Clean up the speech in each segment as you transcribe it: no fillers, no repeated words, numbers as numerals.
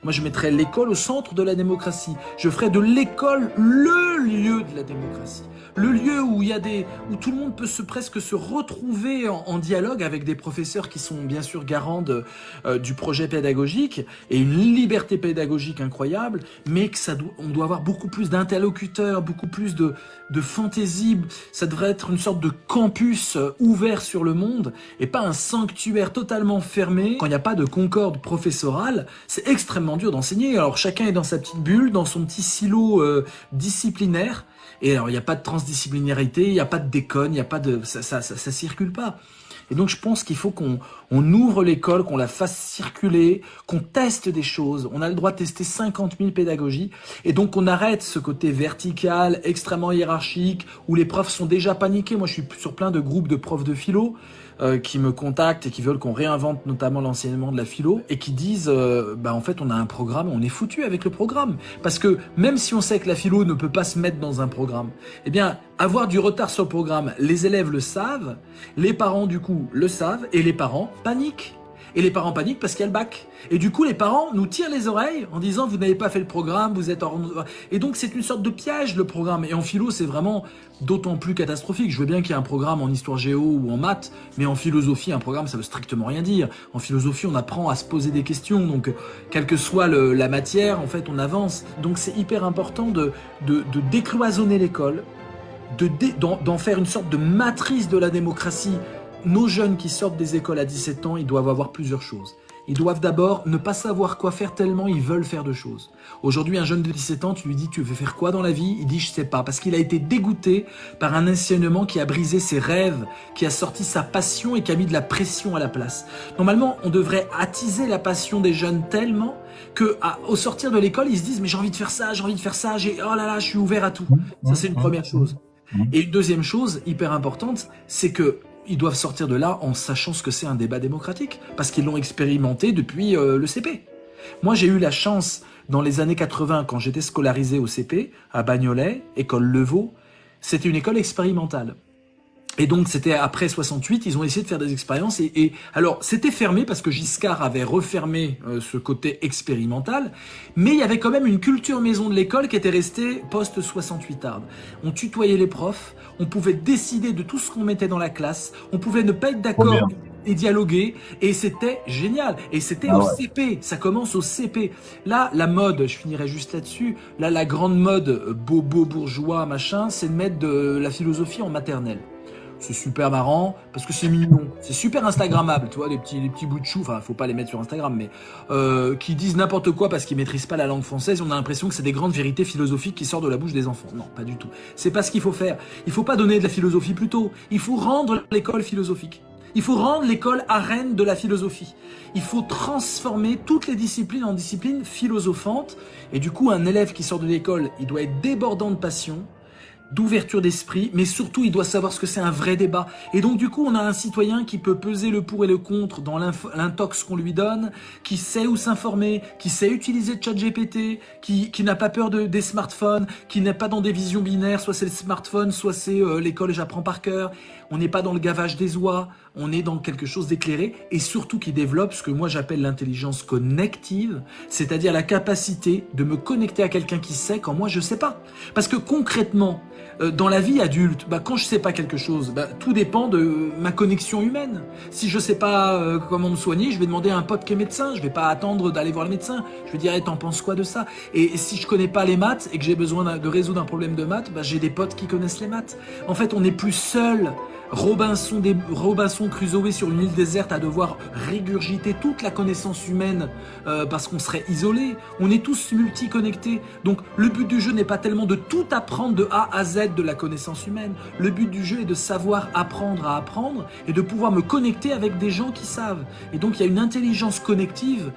Moi, je mettrais l'école au centre de la démocratie. Je ferais de l'école le lieu de la démocratie. Le lieu où il y a où tout le monde peut presque se retrouver en dialogue avec des professeurs qui sont bien sûr garants du projet pédagogique et une liberté pédagogique incroyable, mais que on doit avoir beaucoup plus d'interlocuteurs, beaucoup plus de fantaisie. Ça devrait être une sorte de campus ouvert sur le monde et pas un sanctuaire totalement fermé. Quand il n'y a pas de concorde professorale, c'est extrêmement dur d'enseigner. Alors chacun est dans sa petite bulle, dans son petit silo disciplinaire. Et alors il n'y a pas de transdisciplinarité, il n'y a pas de déconne, il n'y a pas de ça circule pas. Et donc je pense qu'il faut qu'on ouvre l'école, qu'on la fasse circuler, qu'on teste des choses. On a le droit de tester 50 000 pédagogies. Et donc on arrête ce côté vertical, extrêmement hiérarchique, où les profs sont déjà paniqués. Moi je suis sur plein de groupes de profs de philo qui me contactent et qui veulent qu'on réinvente notamment l'enseignement de la philo et qui disent en fait on a un programme, on est foutu avec le programme. Parce que même si on sait que la philo ne peut pas se mettre dans un programme, eh bien avoir du retard sur le programme, les élèves le savent, les parents du coup le savent et les parents paniquent. Et les parents paniquent parce qu'il y a le bac. Et du coup, les parents nous tirent les oreilles en disant vous n'avez pas fait le programme, vous êtes Et donc, c'est une sorte de piège, le programme. Et en philo, c'est vraiment d'autant plus catastrophique. Je veux bien qu'il y ait un programme en histoire géo ou en maths, mais en philosophie, un programme, ça veut strictement rien dire. En philosophie, on apprend à se poser des questions. Donc, quelle que soit la matière, en fait, on avance. Donc, c'est hyper important de décloisonner l'école, d'en faire une sorte de matrice de la démocratie. Nos jeunes qui sortent des écoles à 17 ans, ils doivent avoir plusieurs choses. Ils doivent d'abord ne pas savoir quoi faire tellement ils veulent faire de choses. Aujourd'hui, un jeune de 17 ans, tu lui dis tu veux faire quoi dans la vie? Il dit je sais pas, parce qu'il a été dégoûté par un enseignement qui a brisé ses rêves, qui a sorti sa passion et qui a mis de la pression à la place. Normalement, on devrait attiser la passion des jeunes tellement que au sortir de l'école, ils se disent mais j'ai envie de faire ça, oh là là, je suis ouvert à tout. Ça c'est une première chose. Et une deuxième chose hyper importante, c'est que ils doivent sortir de là en sachant ce que c'est un débat démocratique, parce qu'ils l'ont expérimenté depuis le CP. Moi, j'ai eu la chance, dans les années 80, quand j'étais scolarisé au CP, à Bagnolet, école Levaux, c'était une école expérimentale. Et donc, c'était après 68, ils ont essayé de faire des expériences. Alors, c'était fermé parce que Giscard avait refermé ce côté expérimental, mais il y avait quand même une culture maison de l'école qui était restée post-68arde. On tutoyait les profs, on pouvait décider de tout ce qu'on mettait dans la classe, on pouvait ne pas être d'accord et dialoguer, et c'était génial. Et c'était au CP, ça commence au CP. Là, la mode, je finirai juste là-dessus, là, la grande mode bobo, bourgeois, machin, c'est de mettre de la philosophie en maternelle. C'est super marrant parce que c'est mignon, c'est super instagrammable, tu vois, les petits bouts de chou, enfin faut pas les mettre sur Instagram, mais qui disent n'importe quoi parce qu'ils maîtrisent pas la langue française. On a l'impression que c'est des grandes vérités philosophiques qui sortent de la bouche des enfants. Non, pas du tout. C'est pas ce qu'il faut faire. Il faut pas donner de la philosophie plutôt. Il faut rendre l'école philosophique. Il faut rendre l'école arène de la philosophie. Il faut transformer toutes les disciplines en disciplines philosophantes. Et du coup, un élève qui sort de l'école, il doit être débordant de passion, d'ouverture d'esprit, mais surtout il doit savoir ce que c'est un vrai débat. Et donc du coup on a un citoyen qui peut peser le pour et le contre dans l'intox qu'on lui donne, qui sait où s'informer, qui sait utiliser ChatGPT, qui n'a pas peur des smartphones, qui n'est pas dans des visions binaires, soit c'est le smartphone, soit c'est l'école et j'apprends par cœur. On n'est pas dans le gavage des oies, on est dans quelque chose d'éclairé et surtout qui développe ce que moi j'appelle l'intelligence connective, c'est-à-dire la capacité de me connecter à quelqu'un qui sait quand moi je sais pas. Parce que concrètement, dans la vie adulte, quand je sais pas quelque chose, tout dépend de ma connexion humaine. Si je sais pas comment me soigner, je vais demander à un pote qui est médecin, je vais pas attendre d'aller voir le médecin. Je vais dire, t'en penses quoi de ça? Et si je connais pas les maths et que j'ai besoin de résoudre un problème de maths, j'ai des potes qui connaissent les maths. En fait, on n'est plus seul. Robinson Crusoe sur une île déserte à devoir régurgiter toute la connaissance humaine parce qu'on serait isolé. On est tous multi-connectés. Donc le but du jeu n'est pas tellement de tout apprendre de A à Z de la connaissance humaine. Le but du jeu est de savoir apprendre à apprendre et de pouvoir me connecter avec des gens qui savent. Et donc il y a une intelligence collective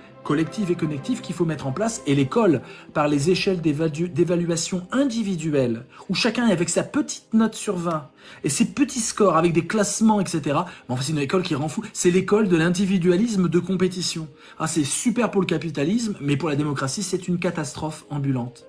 et connective qu'il faut mettre en place, et l'école, par les échelles d'évaluation individuelle, où chacun est avec sa petite note sur 20, et ses petits scores avec des classements, etc. Mais enfin, c'est une école qui rend fou. C'est l'école de l'individualisme de compétition. Ah, c'est super pour le capitalisme, mais pour la démocratie, c'est une catastrophe ambulante.